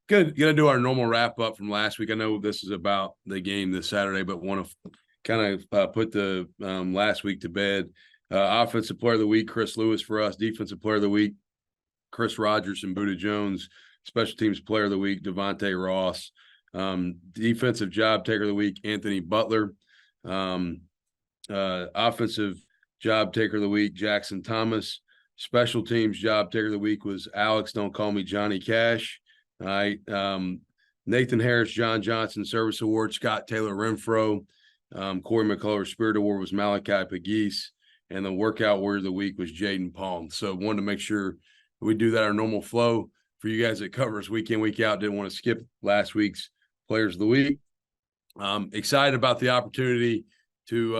Good. Going to do our normal wrap up from last week. I know this is about the game this Saturday, but want to kind of put the last week to bed. Offensive player of the week, Chris Lewis for us. Defensive player of the week, Chris Rogers and Buda Jones. Special teams player of the week, Devontae Ross. Defensive job taker of the week, Anthony Butler. Offensive job taker of the week, Jackson Thomas. Special teams job taker of the week was Alex, don't call me Johnny Cash. All right. Nathan Harris, John Johnson Service Award, Scott Taylor Renfro. Corey McCullough Spirit Award was Malachi Pagese. And the workout word of the week was Jaden Palm. So wanted to make sure we do that our normal flow for you guys that cover us week in, week out. Didn't want to skip last week's players of the week. Excited about the opportunity to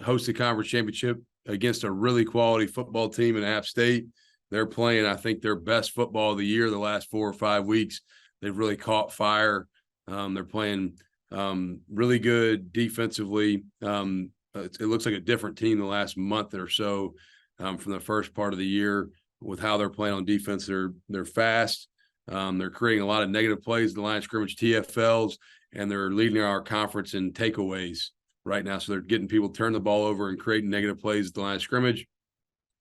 host the conference championship against a really quality football team in App State. They're playing, I think, their best football of the year the last 4 or 5 weeks. They've really caught fire. They're playing really good defensively. It looks like a different team the last month or so from the first part of the year with how they're playing on defense. They're fast. They're creating a lot of negative plays in the line of scrimmage, TFLs, and they're leading our conference in takeaways right now. So they're getting people to turn the ball over and creating negative plays at the line of scrimmage.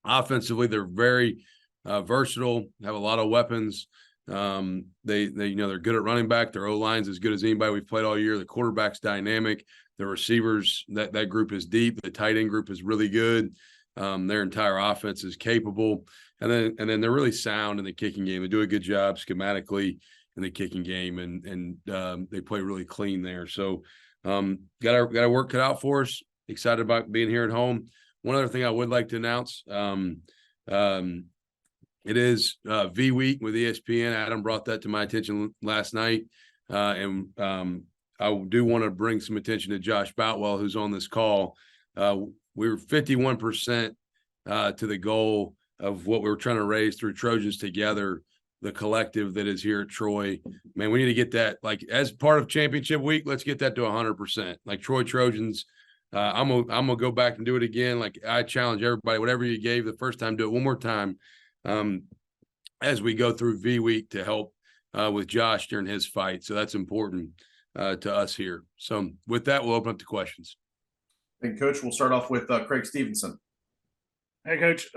Offensively, they're very versatile, have a lot of weapons. They they're good at running back. Their O-line's as good as anybody we've played all year. The quarterback's dynamic. The receivers, that group is deep. The tight end group is really good. Their entire offense is capable. And then they're really sound in the kicking game. They do a good job schematically in the kicking game, and they play really clean there. So got our work cut out for us. Excited about being here at home. One other thing I would like to announce, it is V Week with ESPN. Adam brought that to my attention last night. And I do want to bring some attention to Josh Boutwell, who's on this call. We were 51% to the goal of what we were trying to raise through Trojans Together, the collective that is here at Troy. Man, we need to get that, like, as part of championship week, let's get that to 100%. Like Troy Trojans, I'm gonna go back and do it again. Like, I challenge everybody, whatever you gave the first time, do it one more time as we go through V Week to help with Josh during his fight. So that's important to us here. So with that, we'll open up to questions. And Coach, we'll start off with Craig Stevenson. Hey, Coach.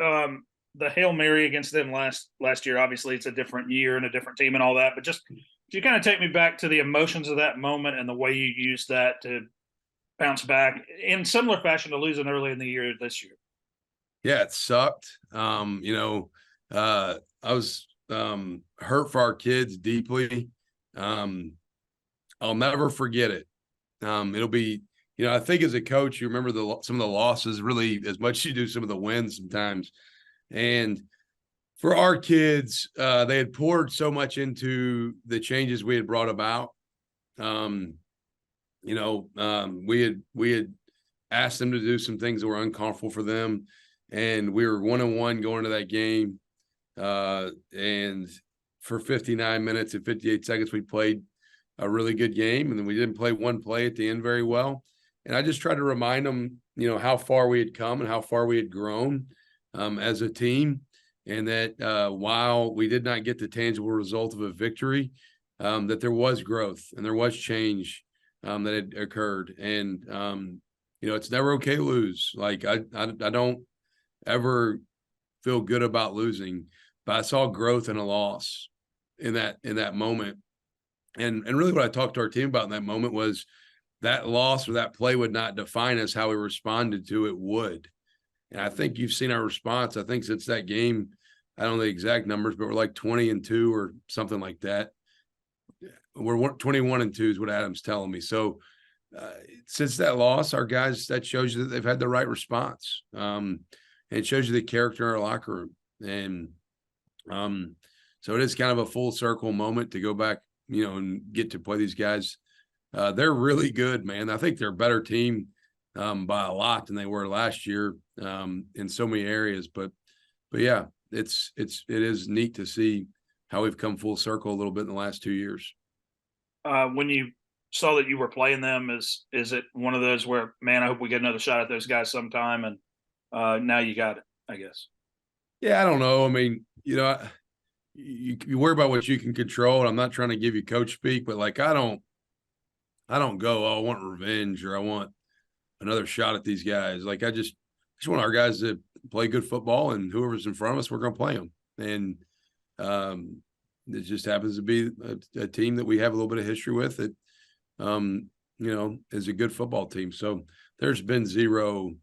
The Hail Mary against them last year, obviously it's a different year and a different team and all that, but just could you kind of take me back to the emotions of that moment and the way you used that to bounce back in similar fashion to losing early in the year this year? Yeah, it sucked. I was hurt for our kids deeply. I'll never forget it. It'll be, I think as a coach, you remember some of the losses really as much as you do some of the wins sometimes. And for our kids, they had poured so much into the changes we had brought about. We had asked them to do some things that were uncomfortable for them. And we were 1-1 going into that game. And for 59 minutes and 58 seconds, we played a really good game. And then we didn't play one play at the end very well. And I just tried to remind them, how far we had come and how far we had grown as a team. And that while we did not get the tangible result of a victory, that there was growth and there was change that had occurred. And, it's never okay to lose. Like, I don't ever feel good about losing, but I saw growth in a loss in that moment. And really what I talked to our team about in that moment was that loss or that play would not define us. How we responded to it would. And I think you've seen our response. I think since that game, I don't know the exact numbers, but we're like 20-2 or something like that. We're 21-2 is what Adam's telling me. So since that loss, our guys, that shows you that they've had the right response. And it shows you the character in our locker room. And so it is kind of a full circle moment to go back, and get to play these guys. They're really good, man. I think they're a better team by a lot than they were last year in so many areas. But yeah, it is neat to see how we've come full circle a little bit in the last 2 years. When you saw that you were playing them, is it one of those where, man, I hope we get another shot at those guys sometime? And now you got it, I guess. Yeah, I don't know. I mean, you worry about what you can control. And I'm not trying to give you coach speak, but like I don't go, oh, I want revenge or I want another shot at these guys. Like I just want our guys to play good football, and whoever's in front of us, we're going to play them. And it just happens to be a team that we have a little bit of history with that, is a good football team. So there's been zero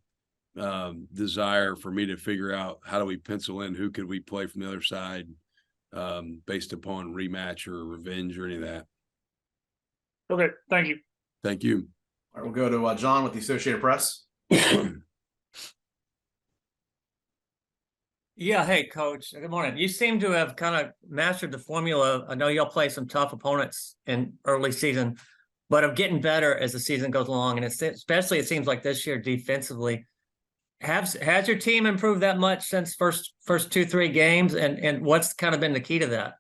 desire for me to figure out how do we pencil in who could we play from the other side based upon rematch or revenge or any of that. Okay, thank you. Thank you. All right, we'll go to John with the Associated Press. Yeah, hey, Coach. Good morning. You seem to have kind of mastered the formula. I know y'all play some tough opponents in early season, but of getting better as the season goes along. And especially it seems like this year defensively. Has your team improved that much since first 2-3 games? And what's kind of been the key to that?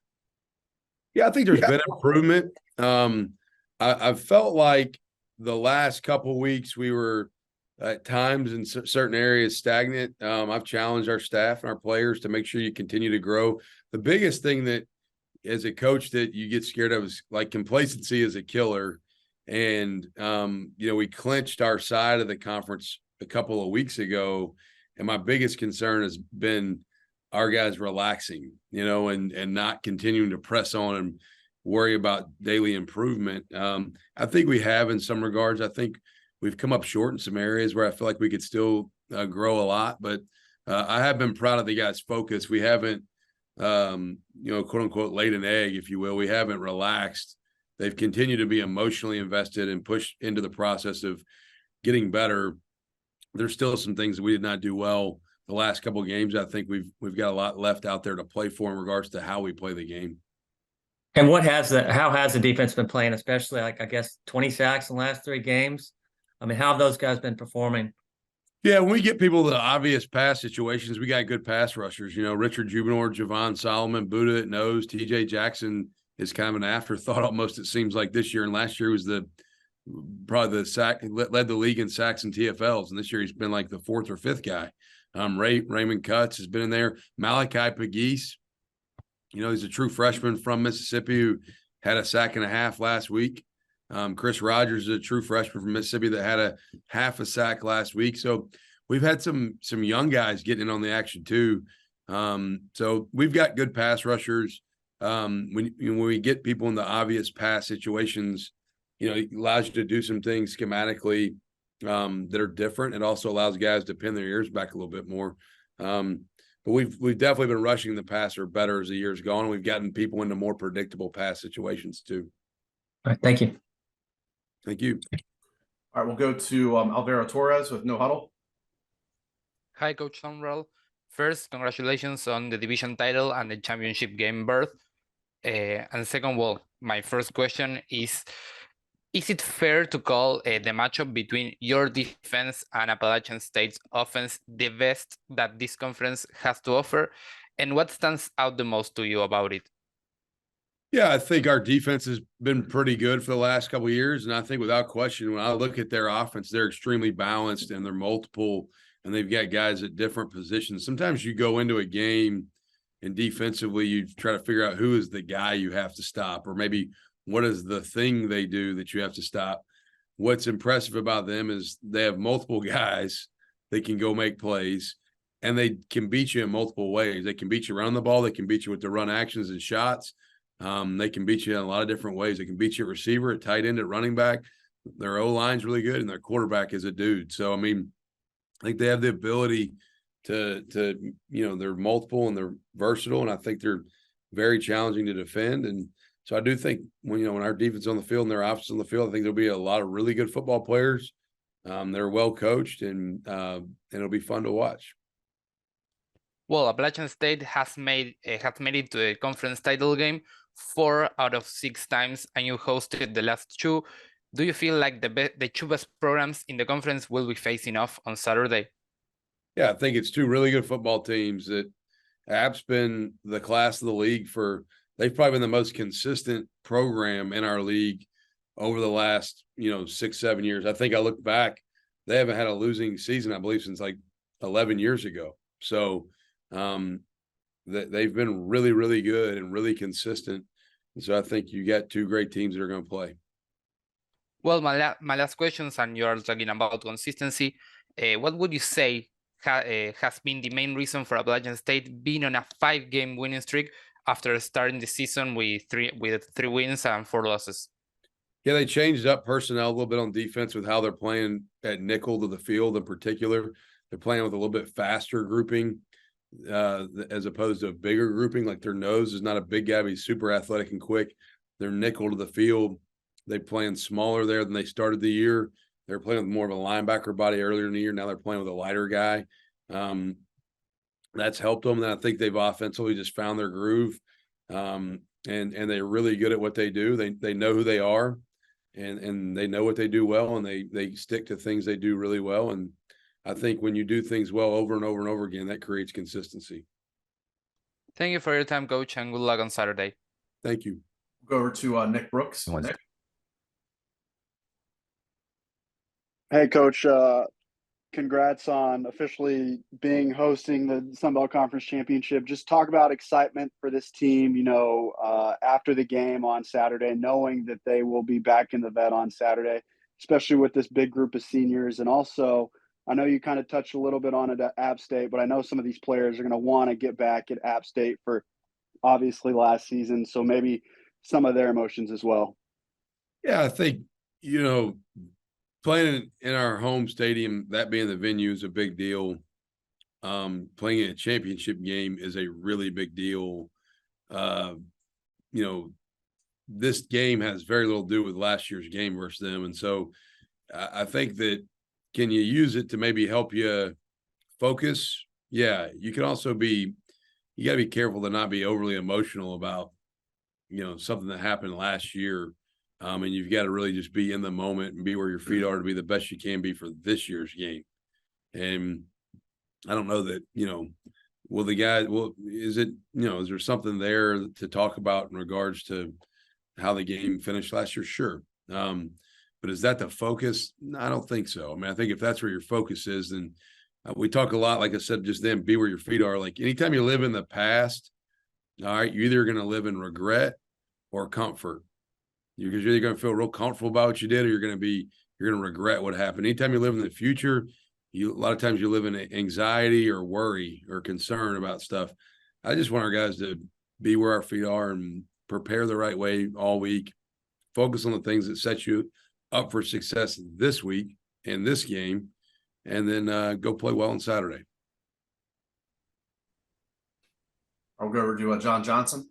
Yeah, I think there's been improvement. I felt like the last couple of weeks we were at times in certain areas stagnant. I've challenged our staff and our players to make sure you continue to grow. The biggest thing that as a coach that you get scared of is like complacency is a killer. And, we clinched our side of the conference a couple of weeks ago. And my biggest concern has been our guys relaxing, and not continuing to press on and worry about daily improvement. I think we have in some regards. I think we've come up short in some areas where I feel like we could still grow a lot, but I have been proud of the guys' focus. We haven't, quote unquote, laid an egg, if you will. We haven't relaxed. They've continued to be emotionally invested and pushed into the process of getting better. There's still some things that we did not do well the last couple of games. I think we've got a lot left out there to play for in regards to how we play the game. And how has the defense been playing, especially like, I guess, 20 sacks in the last 3 games? I mean, how have those guys been performing? Yeah, when we get people to the obvious pass situations, we got good pass rushers. Richard Jubinor, Javon Solomon, Buddha at nose, TJ Jackson is kind of an afterthought almost, it seems like this year. And last year was probably the sack, led the league in sacks and TFLs. And this year he's been like the 4th or 5th guy. Raymond Cutts has been in there. Malachi Pegues, he's a true freshman from Mississippi who had a sack and a half last week. Chris Rogers is a true freshman from Mississippi that had a half a sack last week. So we've had some young guys getting in on the action too. So we've got good pass rushers. When we get people in the obvious pass situations, it allows you to do some things schematically that are different. It also allows guys to pin their ears back a little bit more. But we've definitely been rushing the passer better as the years go on. We've gotten people into more predictable pass situations too. All right, thank you. Thank you. All right, we'll go to Alvaro Torres with No Huddle. Hi, Coach Sumrall. First, congratulations on the division title and the championship game berth. And second, my first question is it fair to call the matchup between your defense and Appalachian State's offense the best that this conference has to offer? And what stands out the most to you about it? Yeah, I think our defense has been pretty good for the last couple of years. And I think without question, when I look at their offense, they're extremely balanced and they're multiple and they've got guys at different positions. Sometimes you go into a game and defensively you try to figure out who is the guy you have to stop, or maybe what is the thing they do that you have to stop. What's impressive about them is they have multiple guys that can go make plays, and they can beat you in multiple ways. They can beat you around the ball. They can beat you with the run actions and shots. They can beat you in a lot of different ways. They can beat you at receiver, at tight end, at running back. Their O-line's really good, and their quarterback is a dude. So, I mean, I think they have the ability to they're multiple and they're versatile, and I think they're very challenging to defend. And so I do think when our defense on the field and their offense on the field, I think there'll be a lot of really good football players. They're well coached, and it'll be fun to watch. Well, Appalachian State has made it to the conference title game 4 out of 6 times, and you hosted the last 2. Do you feel like the 2 best programs in the conference will be facing off on Saturday? Yeah, I think it's 2 really good football teams that App's been the class of the league they've probably been the most consistent program in our league over the last, 6-7 years. I think I look back, they haven't had a losing season, I believe, since like 11 years ago. So, they've been really, really good and really consistent. And so I think you got two great teams that are going to play. Well, my last questions, and you're talking about consistency. What would you say has been the main reason for Appalachian State being on a 5-game winning streak after starting the season with three wins and 4 losses? Yeah, they changed up personnel a little bit on defense with how they're playing at nickel to the field in particular. They're playing with a little bit faster grouping as opposed to a bigger grouping. Like their nose is not a big guy, but he's super athletic and quick. They're nickel to the field. They playing smaller there than they started the year. They're playing with more of a linebacker body earlier in the year. Now they're playing with a lighter guy. That's helped them. And I think they've offensively just found their groove. And they're really good at what they do. They know who they are, and they know what they do well, and they stick to things they do really well. And I think when you do things well over and over and over again, that creates consistency. Thank you for your time, Coach, and good luck on Saturday. Thank you. Go over to Nick Brooks. Nick. Hey, Coach. Congrats on officially hosting the Sun Belt Conference Championship. Just talk about excitement for this team, after the game on Saturday, knowing that they will be back in the vet on Saturday, especially with this big group of seniors. And also, I know you kind of touched a little bit on it at App State, but I know some of these players are going to want to get back at App State for obviously last season. So maybe some of their emotions as well. Yeah, I think, playing in our home stadium, that being the venue, is a big deal. Playing in a championship game is a really big deal. This game has very little to do with last year's game versus them. And so I think that, can you use it to maybe help you focus? Yeah, you can also you got to be careful to not be overly emotional about, something that happened last year. And you've got to really just be in the moment and be where your feet are to be the best you can be for this year's game. And I don't know that, is there something there to talk about in regards to how the game finished last year? Sure. But is that the focus? No, I don't think so. I mean, I think if that's where your focus is, then we talk a lot, like I said, just then, be where your feet are. Like anytime you live in the past, all right, you're either going to live in regret or comfort. Because you're either going to feel real comfortable about what you did, or you're going to regret what happened. Anytime you live in the future, a lot of times you live in anxiety or worry or concern about stuff. I just want our guys to be where our feet are and prepare the right way all week. Focus on the things that set you up for success this week and this game, and then go play well on Saturday. I'll go over to John Johnson.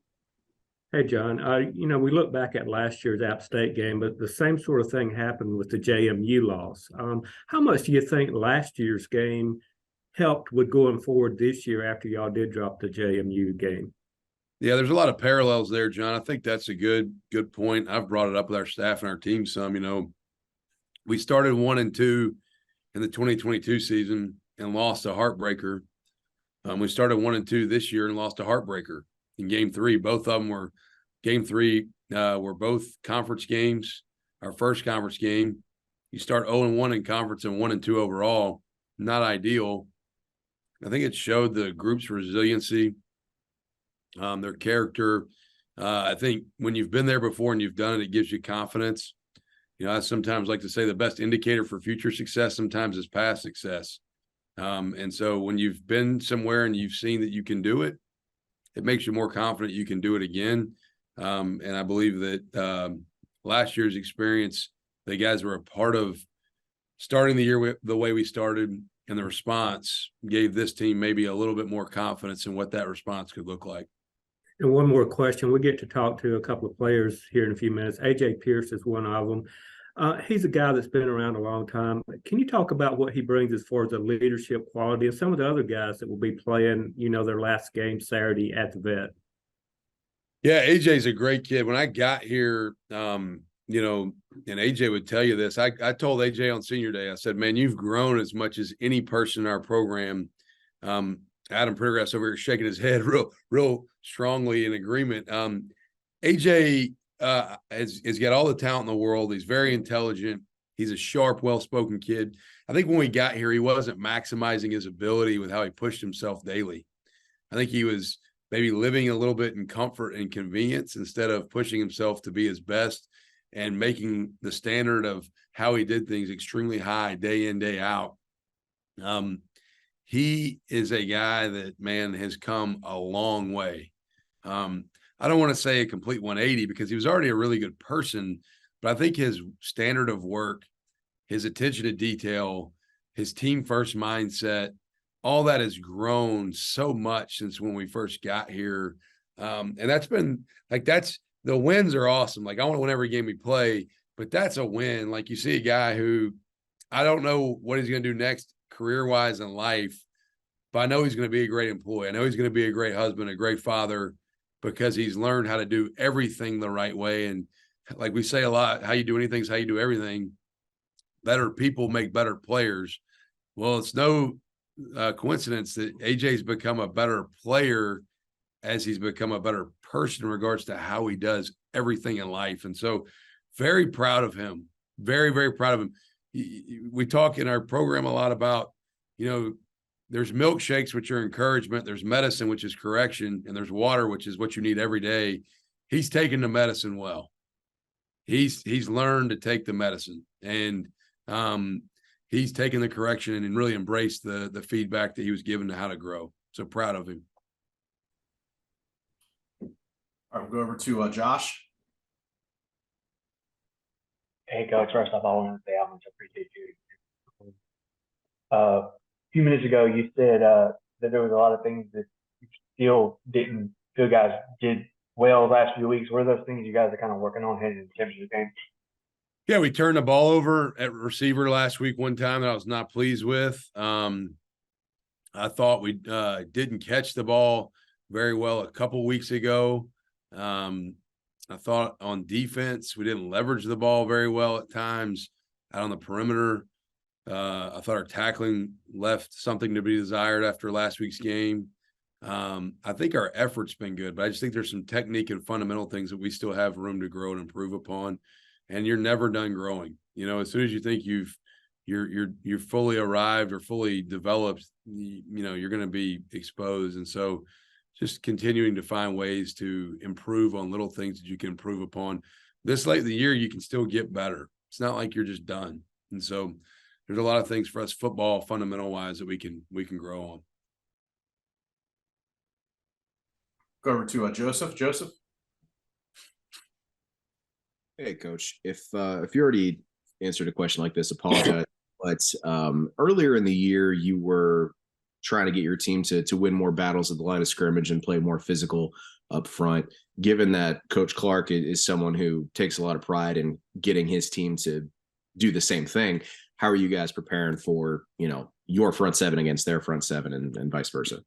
Hey, John, we look back at last year's App State game, but the same sort of thing happened with the JMU loss. How much do you think last year's game helped with going forward this year after y'all did drop the JMU game? Yeah, there's a lot of parallels there, John. I think that's a good point. I've brought it up with our staff and our team some. We started 1-2 in the 2022 season and lost a heartbreaker. We started 1-2 this year and lost a heartbreaker in game 3. Both of them were game 3 were both conference games. Our first conference game, you start 0-1 in conference and 1-2 overall. Not ideal. I think it showed the group's resiliency, their character. I think when you've been there before and you've done it, it gives you confidence. I sometimes like to say the best indicator for future success sometimes is past success. And so when you've been somewhere and you've seen that you can do it, it makes you more confident you can do it again. And I believe that last year's experience, the guys were a part of starting the year the way we started, and the response gave this team maybe a little bit more confidence in what that response could look like. And one more question. We get to talk to a couple of players here in a few minutes. AJ Pierce is one of them. He's a guy that's been around a long time. Can you talk about what he brings as far as the leadership quality and some of the other guys that will be playing, their last game Saturday at the vet? Yeah, AJ's a great kid. When I got here, and AJ would tell you this, I told AJ on senior day, I said, man, you've grown as much as any person in our program. Adam Prendergrass over here shaking his head real strongly in agreement. AJ has got all the talent in the world. He's very intelligent. He's a sharp, well-spoken kid. I think when we got here, he wasn't maximizing his ability with how he pushed himself daily. I think he was maybe living a little bit in comfort and convenience instead of pushing himself to be his best and making the standard of how he did things extremely high day in, day out. He is a guy that, man, has come a long way. I don't want to say a complete 180 because he was already a really good person, but I think his standard of work, his attention to detail, his team first mindset, all that has grown so much since when we first got here. And that's been like, the wins are awesome. Like, I want to win every game we play, but that's a win. Like, you see a guy who, I don't know what he's going to do next career-wise in life, but I know he's going to be a great employee. I know he's going to be a great husband, a great father, because he's learned how to do everything the right way. And like we say a lot, how you do anything is how you do everything. Better people make better players. Well, it's no coincidence that AJ's become a better player as he's become a better person in regards to how he does everything in life. And so very proud of him. Very, very proud of him. We talk in our program a lot about, there's milkshakes, which are encouragement. There's medicine, which is correction. And there's water, which is what you need every day. He's taken the medicine well. He's learned to take the medicine, and he's taken the correction and really embraced the feedback that he was given to how to grow. So proud of him. All right, we'll go over to Josh. Hey, Coach. First off, I want to say how much I appreciate you. A few minutes ago, you said that there was a lot of things that you still didn't feel guys did well last few weeks. What are those things you guys are kind of working on heading into the championship game? Yeah, we turned the ball over at receiver last week one time that I was not pleased with. I thought we didn't catch the ball very well a couple weeks ago. I thought on defense, we didn't leverage the ball very well at times out on the perimeter. I thought our tackling left something to be desired after last week's game. I think our effort's been good, but I just think there's some technique and fundamental things that we still have room to grow and improve upon. And you're never done growing. As soon as you think you're fully arrived or fully developed, you're going to be exposed. And so just continuing to find ways to improve on little things that you can improve upon. This late in the year, you can still get better. It's not like you're just done. And so there's a lot of things for us football fundamental wise that we can grow on. Go over to Joseph. Joseph. Hey, Coach. If you already answered a question like this, apologize. But earlier in the year, you were trying to get your team to win more battles at the line of scrimmage and play more physical up front. Given that Coach Clark is someone who takes a lot of pride in getting his team to do the same thing, how are you guys preparing for your front seven against their front seven and vice versa?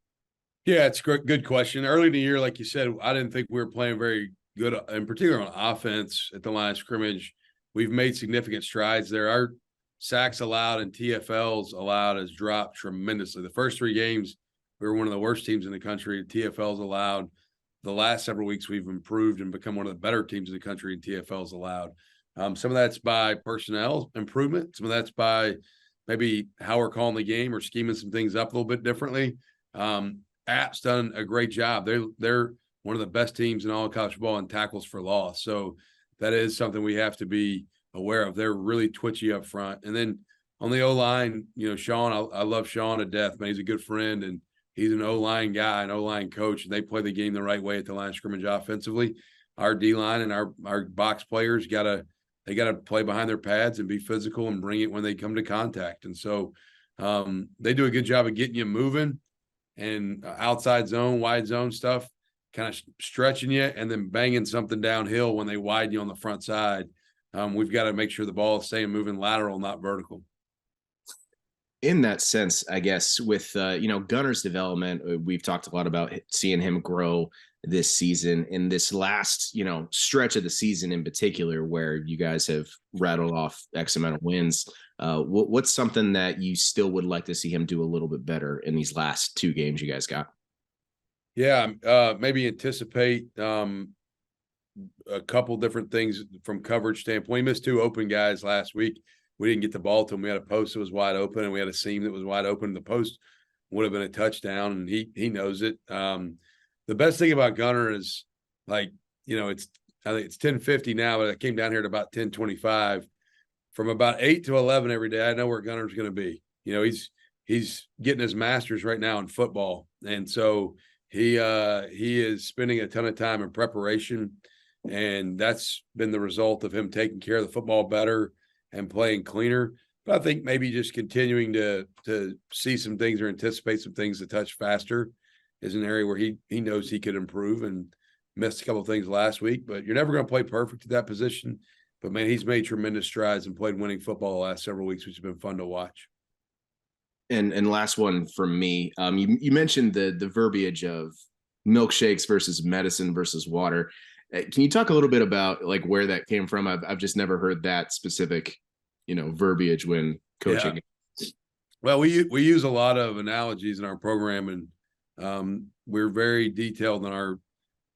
Yeah, it's a good question. Early in the year, like you said, I didn't think we were playing very good, in particular on offense at the line of scrimmage. We've made significant strides there. Our sacks allowed and TFLs allowed has dropped tremendously. The first 3 games, we were one of the worst teams in the country. TFLs allowed. The last several weeks, we've improved and become one of the better teams in the country, and TFLs allowed. Some of that's by personnel improvement. Some of that's by maybe how we're calling the game or scheming some things up a little bit differently. App's done a great job. They're one of the best teams in all of college football in tackles for loss. So that is something we have to be aware of. They're really twitchy up front. And then on the O-line, Shawn, I love Shawn to death, man. He's a good friend, and he's an O-line guy, an O-line coach, and they play the game the right way at the line of scrimmage offensively. Our D-line and our box players got to play behind their pads and be physical and bring it when they come to contact. And so they do a good job of getting you moving and outside zone, wide zone stuff, kind of stretching you and then banging something downhill when they widen you on the front side. We've got to make sure the ball is staying moving lateral, not vertical. In that sense, I guess with Gunner's development, we've talked a lot about seeing him grow this season. In this last stretch of the season in particular, where you guys have rattled off X amount of wins, what's something that you still would like to see him do a little bit better in these last 2 games you guys got? Yeah, maybe anticipate a couple different things from coverage standpoint. He missed 2 open guys last week. We didn't get the ball to him. We had a post that was wide open, and we had a seam that was wide open. The post would have been a touchdown, and he knows it. the best thing about Gunner is like, I think it's 10:50 now, but I came down here at about 10:25. From about 8 to 11 every day, I know where Gunner's going to be. He's getting his master's right now in football, and so he is spending a ton of time in preparation, and that's been the result of him taking care of the football better and playing cleaner. But I think maybe just continuing to see some things or anticipate some things to touch faster is an area where he knows he could improve, and missed a couple of things last week. But you're never going to play perfect at that position. But man, he's made tremendous strides and played winning football the last several weeks, which has been fun to watch. And last one from me. You mentioned the verbiage of milkshakes versus medicine versus water. Can you talk a little bit about like where that came from? I've just never heard that specific, verbiage when coaching. Yeah. Well, we use a lot of analogies in our program, and we're very detailed in our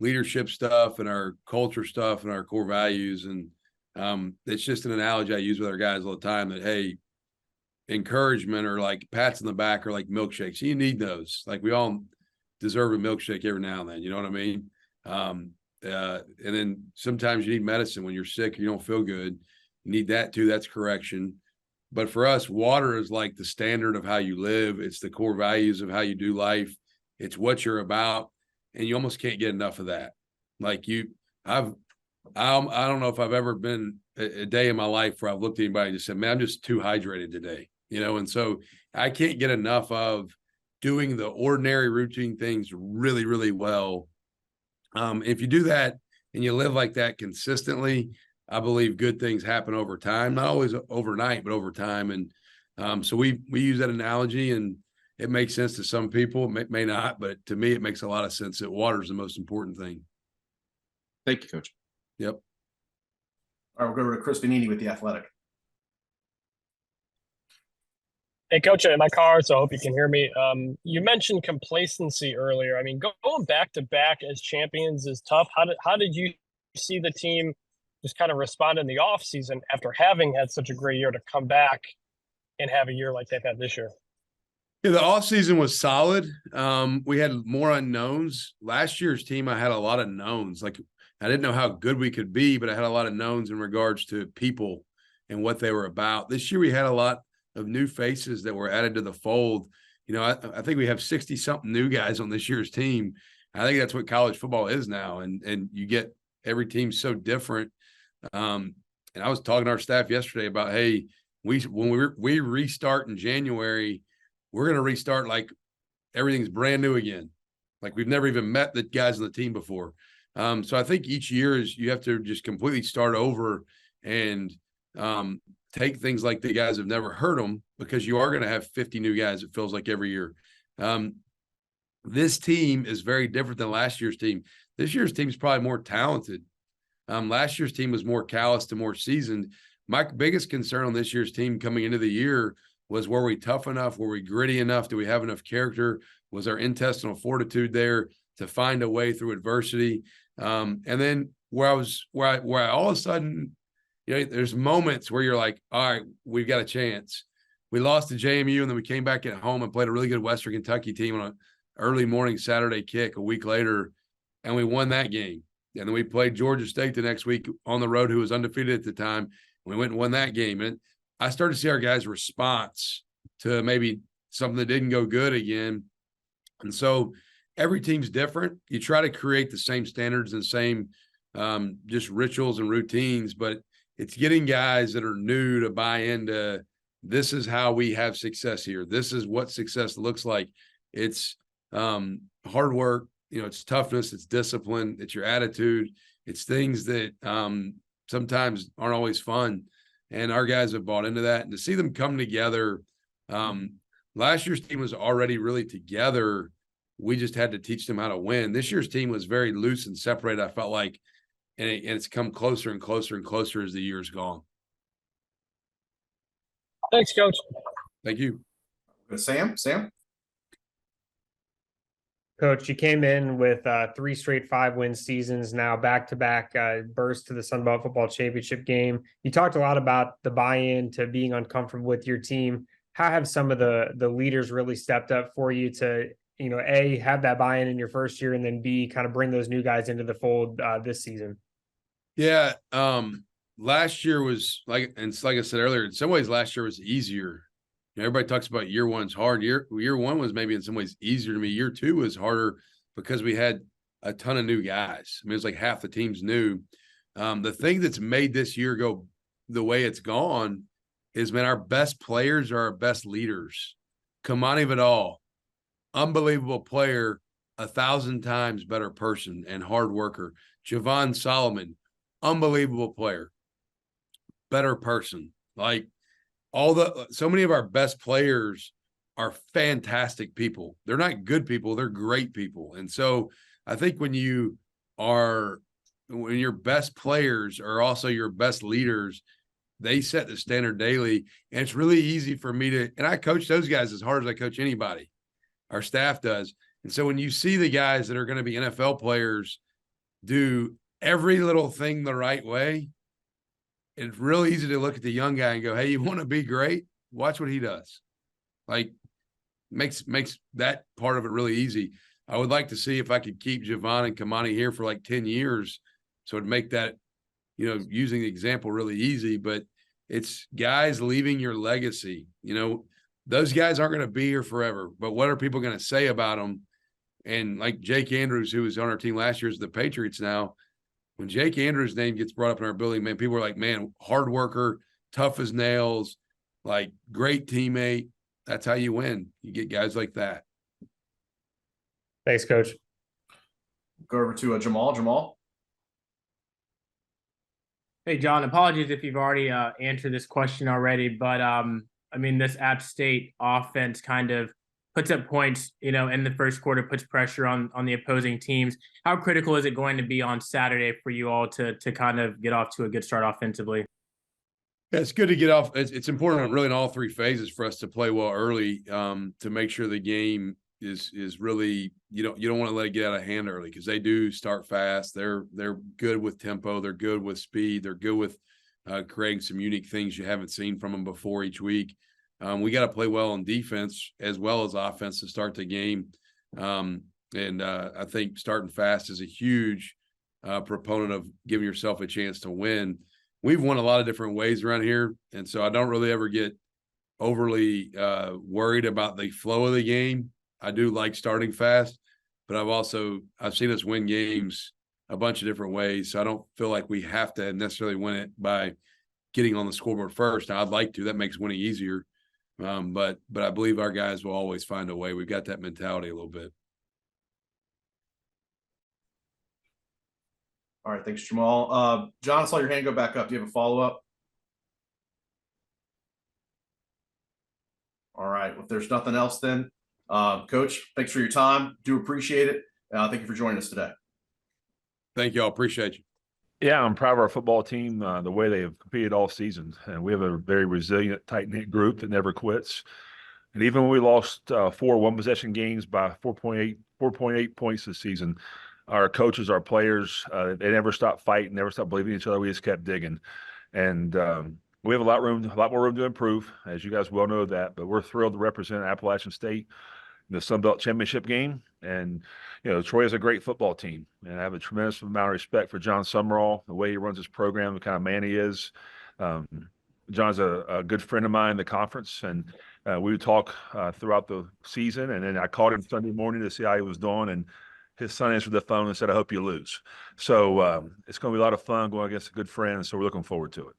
leadership stuff and our culture stuff and our core values. And it's just an analogy I use with our guys all the time that, hey, encouragement or like pats in the back are like milkshakes. You need those. Like we all deserve a milkshake every now and then. You know what I mean? And then sometimes you need medicine when you're sick or you don't feel good. You need that too. That's correction. But for us, water is like the standard of how you live. It's the core values of how you do life. It's what you're about. And you almost can't get enough of that. Like I don't know if I've ever been a day in my life where I've looked at anybody and just said, man, I'm just too hydrated today. And so I can't get enough of doing the ordinary routine things really, really well. If you do that and you live like that consistently, I believe good things happen over time, not always overnight, but over time. And so we use that analogy, and it makes sense to some people. It may not, but to me, it makes a lot of sense that water is the most important thing. Thank you, Coach. Yep. All right, we'll go to Chris Benini with The Athletic. Hey, Coach, I'm in my car, so I hope you can hear me. You mentioned complacency earlier. I mean, going back to back as champions is tough. How did you see the team just kind of respond in the offseason after having had such a great year to come back and have a year like they've had this year? Yeah, the offseason was solid. We had more unknowns. Last year's team, I had a lot of knowns. Like I didn't know how good we could be, but I had a lot of knowns in regards to people and what they were about. This year we had a lot of new faces that were added to the fold. I think we have 60-something new guys on this year's team. I think that's what college football is now. And you get every team so different. And I was talking to our staff yesterday about, hey, when we restart in January, we're going to restart like everything's brand new again. Like we've never even met the guys on the team before. So I think each year you have to just completely start over and take things like the guys have never heard them, because you are going to have 50 new guys, it feels like, every year. This team is very different than last year's team. This year's team is probably more talented. Last year's team was more calloused and more seasoned. My biggest concern on this year's team coming into the year was, were we tough enough? Were we gritty enough? Do we have enough character? Was our intestinal fortitude there to find a way through adversity? And then where I all of a sudden, there's moments where you're like, all right, we've got a chance. We lost to JMU, and then we came back at home and played a really good Western Kentucky team on an early morning Saturday kick a week later, and we won that game. And then we played Georgia State the next week on the road, who was undefeated at the time. We went and won that game. And I started to see our guys' response to maybe something that didn't go good again. And so every team's different. You try to create the same standards and same just rituals and routines, but it's getting guys that are new to buy into, this is how we have success here. This is what success looks like. It's hard work. It's toughness. It's discipline. It's your attitude. It's things that sometimes aren't always fun. And our guys have bought into that. And to see them come together, last year's team was already really together. We just had to teach them how to win. This year's team was very loose and separated, I felt like, and it's come closer and closer and closer as the year's gone. Thanks, Coach. Thank you. Sam? Coach, you came in with 3 straight 5-win seasons, now back-to-back bursts to the Sun Belt Football Championship game. You talked a lot about the buy-in to being uncomfortable with your team. How have some of the leaders really stepped up for you to A, have that buy-in in your first year, and then B, kind of bring those new guys into the fold this season? Yeah. Last year was like I said earlier, in some ways last year was easier. Everybody talks about year one's hard. Year one was maybe in some ways easier to me. Year two was harder because we had a ton of new guys. I mean, it's like half the team's new. The thing that's made this year go the way it's gone is, man, our best players are our best leaders. Kamani Vidal, unbelievable player, 1,000 times better person and hard worker. Javon Solomon, unbelievable player, better person. Like so many of our best players are fantastic people. They're not good people, they're great people. And so I think when your best players are also your best leaders, they set the standard daily. And it's really easy for me and I coach those guys as hard as I coach anybody. Our staff does. And so when you see the guys that are going to be NFL players do every little thing the right way, it's real easy to look at the young guy and go, hey, you want to be great? Watch what he does. Like, makes that part of it really easy. I would like to see if I could keep Javon and Kamani here for like 10 years. So it'd make that, using the example really easy, but it's guys leaving your legacy. Those guys aren't going to be here forever, but what are people going to say about them? And like Jake Andrews, who was on our team last year, is the Patriots now. When Jake Andrews' name gets brought up in our building, man, people are like, man, hard worker, tough as nails, like great teammate. That's how you win. You get guys like that. Thanks, Coach. Go over to Jamal. Jamal. Hey, John, apologies if you've already answered this question already, but this App State offense kind of puts up points, in the first quarter, puts pressure on the opposing teams. How critical is it going to be on Saturday for you all to kind of get off to a good start offensively? Yeah, it's good to get off. It's important really in all three phases for us to play well early, to make sure the game is really, you don't want to let it get out of hand early, because they do start fast. They're good with tempo. They're good with speed. They're good with creating some unique things you haven't seen from them before each week. We got to play well on defense as well as offense to start the game. I think starting fast is a huge proponent of giving yourself a chance to win. We've won a lot of different ways around here, and so I don't really ever get overly worried about the flow of the game. I do like starting fast, but I've seen us win games a bunch of different ways, so I don't feel like we have to necessarily win it by getting on the scoreboard first. Now, I'd like to. That makes winning easier. But I believe our guys will always find a way. We've got that mentality a little bit. All right, thanks, Jamal. John, I saw your hand go back up. Do you have a follow-up? All right, if there's nothing else then, Coach, thanks for your time. Do appreciate it. Thank you for joining us today. Thank you all. Appreciate you. Yeah, I'm proud of our football team, the way they have competed all season. And we have a very resilient, tight-knit group that never quits. And even when we lost 4 one-possession games by 4.8 points this season, our coaches, our players, they never stopped fighting, never stopped believing in each other. We just kept digging. And we have a lot more room to improve, as you guys well know that. But we're thrilled to represent Appalachian State in the Sun Belt Championship game. And Troy is a great football team, and I have a tremendous amount of respect for Jon Sumrall, the way he runs his program, the kind of man he is. John's a good friend of mine in the conference, and we would talk throughout the season. And then I called him Sunday morning to see how he was doing, and his son answered the phone and said, "I hope you lose." So it's going to be a lot of fun going against a good friend, so we're looking forward to it.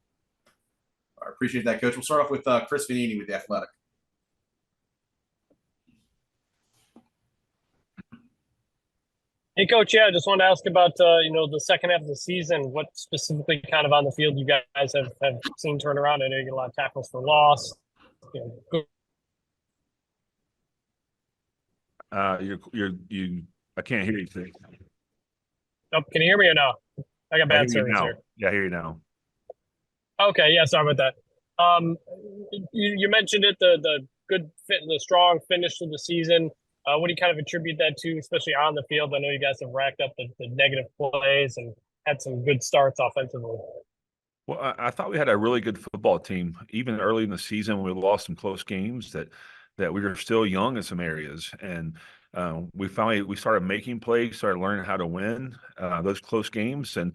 I appreciate that, Coach. We'll start off with Chris Vanini with The Athletic. Hey, Coach. Yeah, I just wanted to ask about the second half of the season. What specifically kind of on the field you guys have seen turn around? I know you get a lot of tackles for loss. I can't hear you. Oh, can you hear me or no? I got bad service here. Yeah, I hear you now. Okay, yeah, sorry about that. You mentioned it, the good fit, the strong finish to the season. What do you kind of attribute that to, especially on the field? I know you guys have racked up the negative plays and had some good starts offensively. Well, I thought we had a really good football team, even early in the season when we lost some close games, that we were still young in some areas. And We started making plays, started learning how to win those close games, and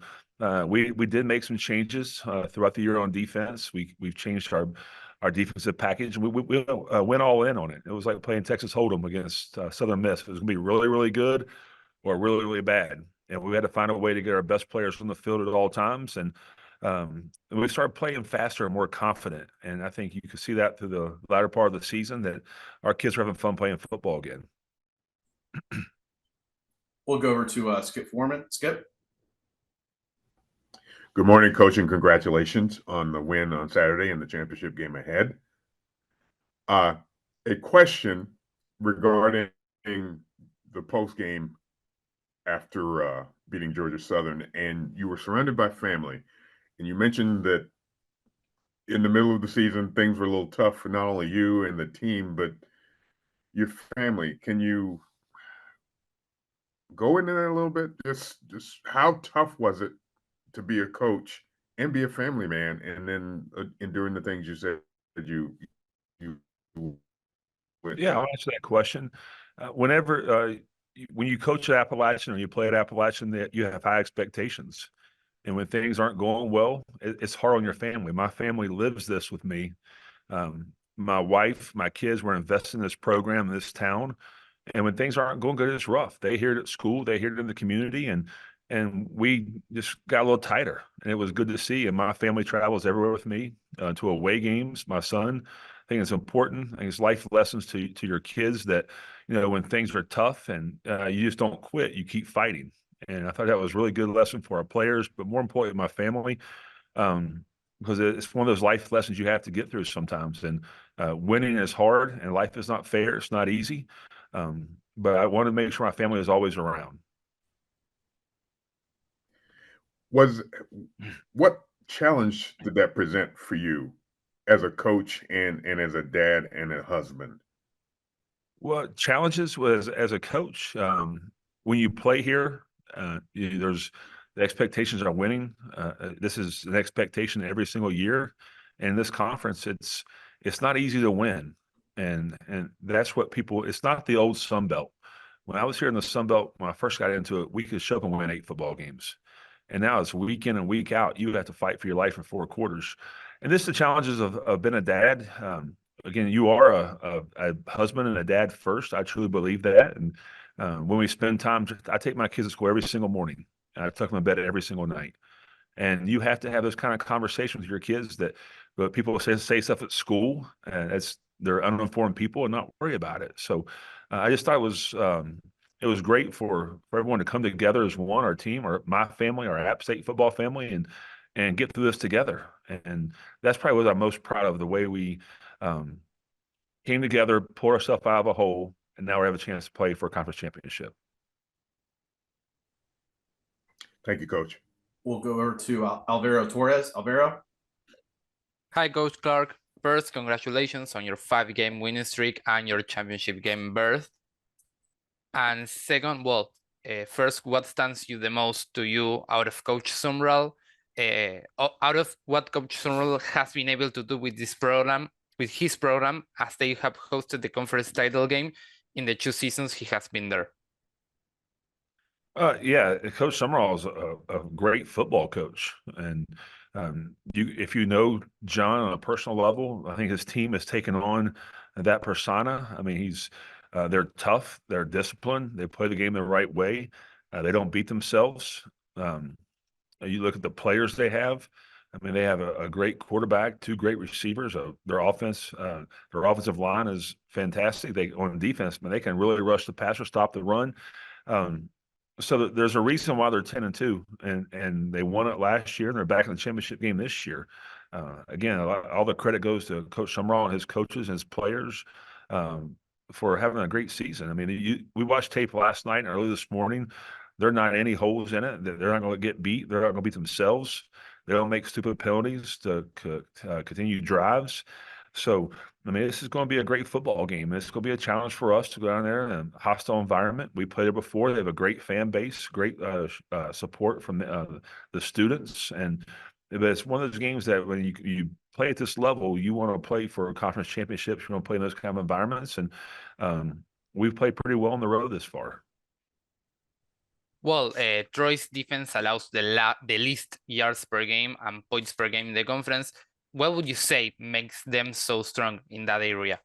we did make some changes throughout the year on defense. We've changed our defensive package, and we went all in on it. It was like playing Texas Hold'em against Southern Miss. It was going to be really, really good or really, really bad, and we had to find a way to get our best players from the field at all times. And we started playing faster and more confident. And I think you could see that through the latter part of the season that our kids are having fun playing football again. We'll go over to Skip Foreman. Skip. Good morning, Coach, and congratulations on the win on Saturday and the championship game ahead. A question regarding the post game after beating Georgia Southern, and you were surrounded by family, and you mentioned that in the middle of the season things were a little tough for not only you and the team, but your family. Can you go into that a little bit? Just how tough was it to be a coach and be a family man, and then enduring the things you said that you Yeah, I'll answer that question. Whenever when you coach at Appalachian or you play at Appalachian, that you have high expectations, and when things aren't going well, it's hard on your family. My family lives this with me. My wife, my kids were invested in this program, in this town, and when things aren't going good, it's rough. They hear it at school, they hear it in the community, and we just got a little tighter, and it was good to see. And my family travels everywhere with me to away games. My son, I think it's important. I think it's life lessons to your kids that, when things are tough and you just don't quit, you keep fighting. And I thought that was a really good lesson for our players, but more importantly, my family, because it's one of those life lessons you have to get through sometimes. And winning is hard, and life is not fair. It's not easy. But I wanted to make sure my family is always around. What challenge did that present for you as a coach and as a dad and a husband? Well, challenges was as a coach, when you play here, there's the expectations are winning. This is an expectation every single year. And this conference, it's not easy to win. And that's what it's not the old Sun Belt. When I was here in the Sun Belt, when I first got into it, we could show up and win 8 football games. And now it's week in and week out. You have to fight for your life in 4 quarters. And this is the challenges of being a dad. Again, you are a husband and a dad first. I truly believe that. And when we spend time, I take my kids to school every single morning. And I tuck them in bed every single night. And you have to have those kind of conversations with your kids that people say stuff at school, and they're uninformed people, and not worry about it. So I just thought it was great for everyone to come together as one, our team, or my family, our App State football family, and get through this together. And that's probably what I'm most proud of, the way we came together, pulled ourselves out of a hole, and now we have a chance to play for a conference championship. Thank you, Coach. We'll go over to Alvaro Torres. Alvaro. Hi, Coach Clark. First, congratulations on your 5-game winning streak and your championship game berth. And second, first, what stands you the most to you out of Coach Sumrall? Out of what Coach Sumrall has been able to do with his program, as they have hosted the conference title game in the 2 seasons he has been there? Yeah, Coach Sumrall is a great football coach, and if you know John on a personal level, I think his team has taken on that persona. I mean, they're tough, they're disciplined, they play the game the right way, they don't beat themselves. You look at the players they have. I mean, they have a great quarterback, 2 great receivers. Their offensive line is fantastic. On defense, they can really rush the passer, stop the run. So there's a reason why they're 10-2, and they won it last year, and they're back in the championship game this year. Again, all the credit goes to Coach Sumrall and his coaches and his players for having a great season. I mean, we watched tape last night and early this morning. There are not any holes in it. They're not going to get beat. They're not going to beat themselves. They don't make stupid penalties to continue drives. So, I mean, this is going to be a great football game. It's going to be a challenge for us to go down there in a hostile environment. We played it before. They have a great fan base, great support from the students. But it's one of those games that when you play at this level, you want to play for conference championships. You want to play in those kind of environments. And we've played pretty well on the road this far. Well, Troy's defense allows the least yards per game and points per game in the conference. What would you say makes them so strong in that area?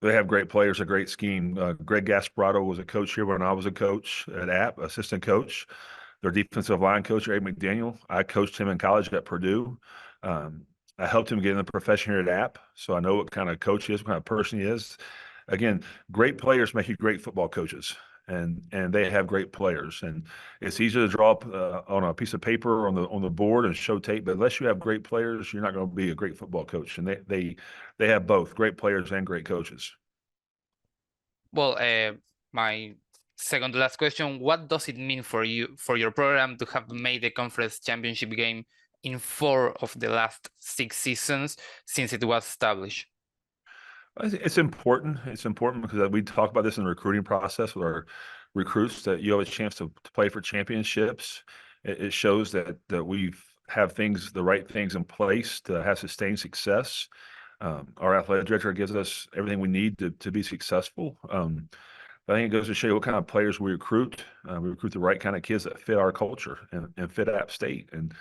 They have great players, a great scheme. Greg Gasparato was a coach here when I was a coach at App, assistant coach. Their defensive line coach, Ray McDaniel, I coached him in college at Purdue. I helped him get in the profession here at App, so I know what kind of coach he is, what kind of person he is. Again, great players make you great football coaches, and they have great players. And it's easy to draw up on a piece of paper on the board and show tape, but unless you have great players, you're not going to be a great football coach. And they have both great players and great coaches. Well, my second to last question, what does it mean for you, for your program, to have made the conference championship game in 4 of the last 6 seasons since it was established? It's important. It's important because we talk about this in the recruiting process with our recruits, that you have a chance to play for championships. It shows that we have the right things in place to have sustained success. Our athletic director gives us everything we need to be successful. I think it goes to show you what kind of players we recruit. We recruit the right kind of kids that fit our culture and fit App State, and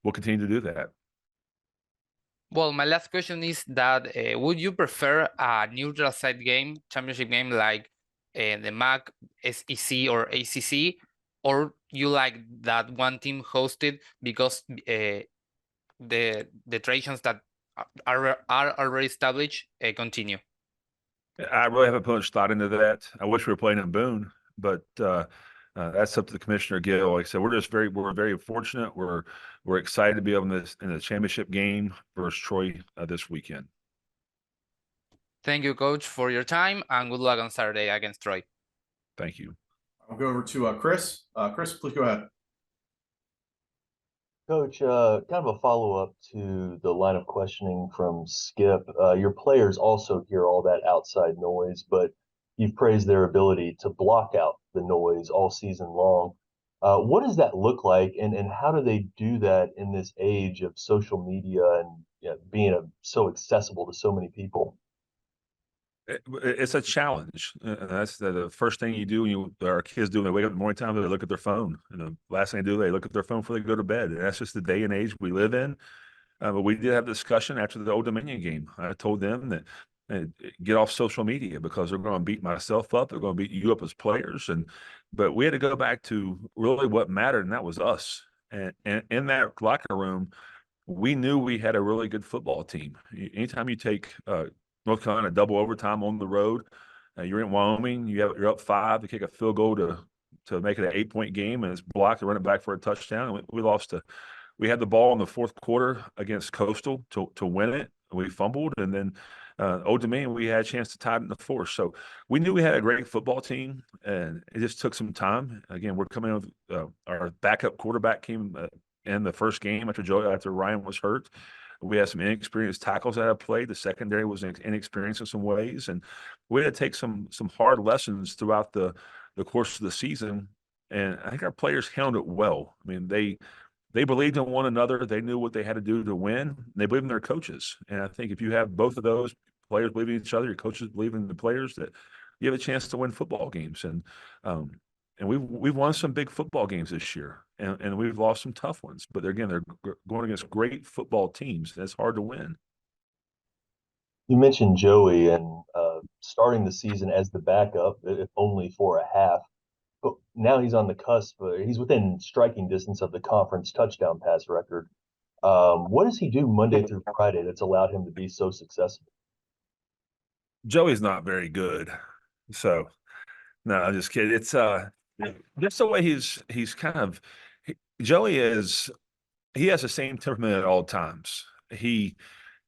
we'll continue to do that. Well, my last question is that would you prefer a neutral site game, championship game like the MAC, SEC, or ACC, or you like that one team hosted because the traditions that are already established continue? I really haven't put much thought into that. I wish we were playing in Boone, but that's up to the Commissioner Gill. Like I said, we're very fortunate. We're excited to be in the championship game versus Troy this weekend. Thank you, Coach, for your time, and good luck on Saturday against Troy. Thank you. I'll go over to Chris. Chris, please go ahead. Coach, kind of a follow-up to the line of questioning from Skip. Your players also hear all that outside noise, but you've praised their ability to block out the noise all season long. What does that look like, and how do they do that in this age of social media and being so accessible to so many people? It's a challenge. That's the first thing you do when our kids do when they wake up in the morning time, they look at their phone. And the last thing they do, they look at their phone before they go to bed. And that's just the day and age we live in. But we did have a discussion after the Old Dominion game. I told them that get off social media because they're going to beat myself up. They're going to beat you up as players. But we had to go back to really what mattered, and that was us. And in that locker room, we knew we had a really good football team. Anytime you take North Carolina double overtime on the road, you're in Wyoming, you're up 5 to kick a field goal to make it an 8-point game, and it's blocked to run it back for a touchdown. And we lost we had the ball in the fourth quarter against Coastal to win it. We fumbled, and then Old Dominion, we had a chance to tie it in the fourth. So we knew we had a great football team, and it just took some time. Again, we're coming with our backup quarterback came in the first game after Ryan was hurt. We had some inexperienced tackles that have played. The secondary was inexperienced in some ways, and we had to take some hard lessons throughout the course of the season. And I think our players handled it well. I mean, they believed in one another. They knew what they had to do to win. They believed in their coaches. And I think if you have both of those, players believe in each other, your coaches believe in the players, that you have a chance to win football games. And we've won some big football games this year, and we've lost some tough ones. But they're going against great football teams, and it's hard to win. You mentioned Joey and starting the season as the backup, if only for a half. But now he's on the cusp. He's within striking distance of the conference touchdown pass record. What does he do Monday through Friday that's allowed him to be so successful? Joey's not very good. So, no, I'm just kidding. It's just the way he's kind of Joey is. He has the same temperament at all times. He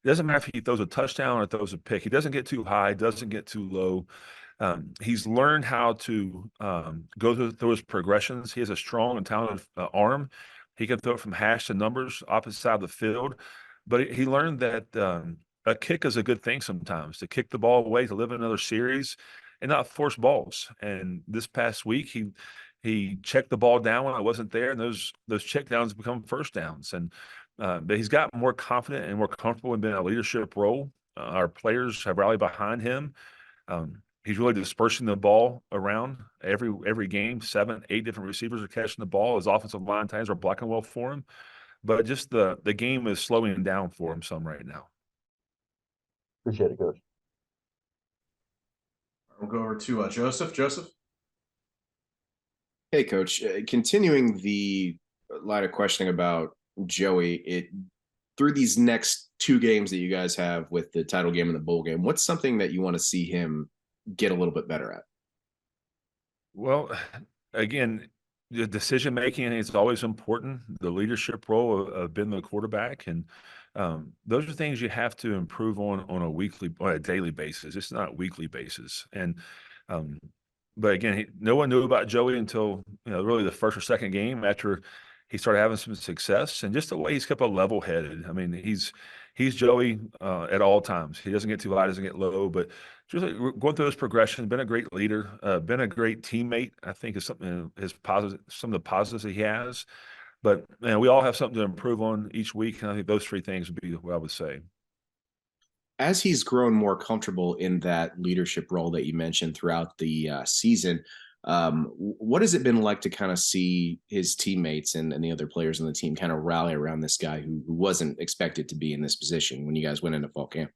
doesn't matter if he throws a touchdown or throws a pick. He doesn't get too high, doesn't get too low. He's learned how to go through his progressions. He has a strong and talented arm. He can throw it from hash to numbers, opposite side of the field. But he learned that a kick is a good thing sometimes, to kick the ball away, to live in another series and not force balls. And this past week, he checked the ball down when I wasn't there, and those check downs become first downs. And but he's got more confident and more comfortable in being a leadership role. Our players have rallied behind him. he's really dispersing the ball around every game. 7, 8 different receivers are catching the ball. His offensive line times are blocking well for him, but just the game is slowing down for him some right now. Appreciate it, Coach. We'll go over to Joseph. Joseph. Hey, Coach. Continuing the line of questioning about Joey, through these next 2 games that you guys have with the title game and the bowl game, what's something that you want to see him get a little bit better at? Well, again, the decision making is always important. The leadership role of being the quarterback, and those are things you have to improve on a daily basis. It's not weekly basis. And but again, no one knew about Joey until really the first or second game after he started having some success, and just the way he's kept a level headed. I mean, he's Joey at all times. He doesn't get too high, doesn't get low, but just going through his progression, been a great leader, been a great teammate. I think is something some of the positives that he has. But man, we all have something to improve on each week, and I think those 3 things would be what I would say. As he's grown more comfortable in that leadership role that you mentioned throughout the season, what has it been like to kind of see his teammates and the other players on the team kind of rally around this guy who wasn't expected to be in this position when you guys went into fall camp?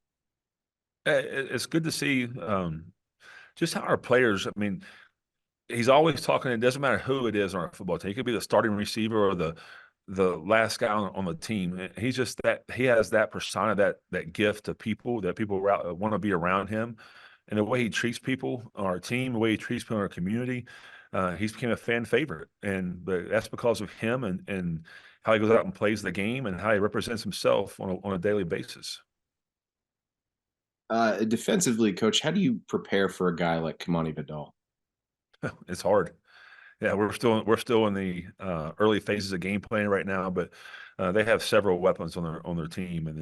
It's good to see just how our players, I mean, he's always talking. It doesn't matter who it is on our football team. He could be the starting receiver or the last guy on the team. He's just that he has that persona, that gift to people that people want to be around him, and the way he treats people on our team, the way he treats people in our community. He's became a fan favorite, but that's because of him and how he goes out and plays the game and how he represents himself on a daily basis. Defensively, Coach, how do you prepare for a guy like Kamani Vidal? It's hard. Yeah, we're still in the early phases of game planning right now, but they have several weapons on their team. And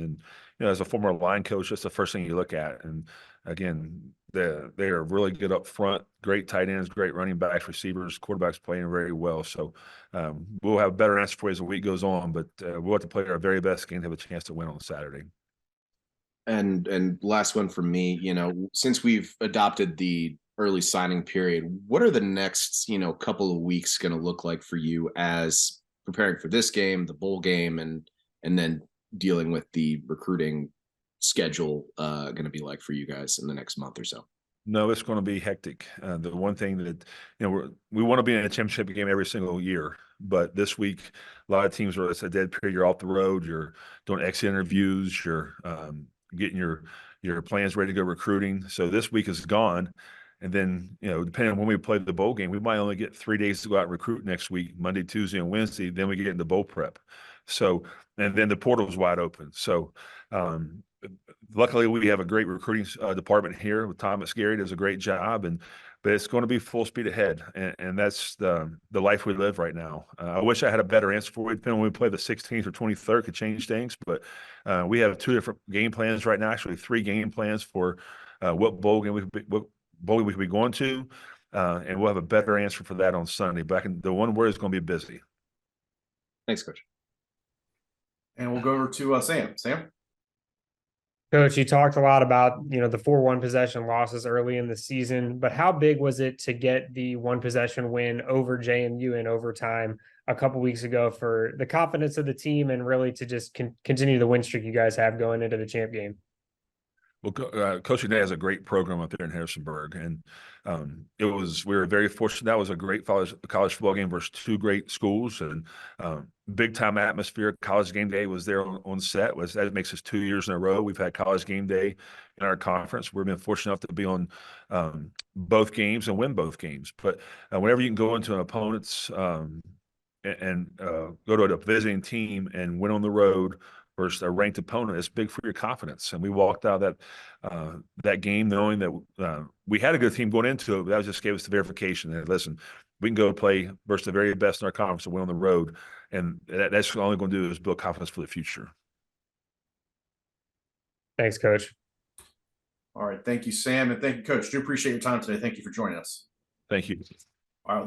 then, as a former line coach, that's the first thing you look at. And again, they are really good up front, great tight ends, great running backs, receivers, quarterbacks playing very well. So we'll have a better answer for you as the week goes on, but we'll have to play our very best game to have a chance to win on Saturday. And last one from me, since we've adopted the early signing period, what are the next, couple of weeks going to look like for you as preparing for this game, the bowl game, and then dealing with the recruiting schedule going to be like for you guys in the next month or so? No, it's going to be hectic. The one thing that, we want to be in a championship game every single year, but this week, a lot of teams are, it's a dead period. You're off the road. You're doing exit interviews. You're getting your plans ready to go recruiting. So this week is gone. And then, depending on when we play the bowl game, we might only get 3 days to go out and recruit next week, Monday, Tuesday, and Wednesday. Then we get into bowl prep. So, and then the portal's wide open. So, luckily we have a great recruiting department here with Thomas Gary does a great job, but it's going to be full speed ahead. And that's the life we live right now. I wish I had a better answer for you. Depending on when we play the 16th or 23rd could change things, but we have 2 different game plans right now, actually 3 game plans for what bowl game we could be going to, and we'll have a better answer for that on Sunday. But the one word is going to be busy. Thanks, Coach. And we'll go over to Sam. Sam? Coach, you talked a lot about, the 4-1 possession losses early in the season, but how big was it to get the 1 possession win over JMU in overtime a couple weeks ago for the confidence of the team and really to just continue the win streak you guys have going into the champ game? Well, Coach McNay has a great program up there in Harrisonburg, and we were very fortunate. That was a great college football game versus 2 great schools, and big time atmosphere. College game day was there on set. That makes us 2 years in a row we've had college game day in our conference. We've been fortunate enough to be on both games and win both games. But whenever you can go into an opponent's and go to a visiting team and win on the road versus a ranked opponent, it's big for your confidence. And we walked out that game knowing that we had a good team going into it, but that just gave us the verification that, listen, we can go play versus the very best in our conference and win on the road. And that's only going to do is build confidence for the future. Thanks, Coach. All right. Thank you, Sam. And thank you, Coach. Do appreciate your time today. Thank you for joining us. Thank you.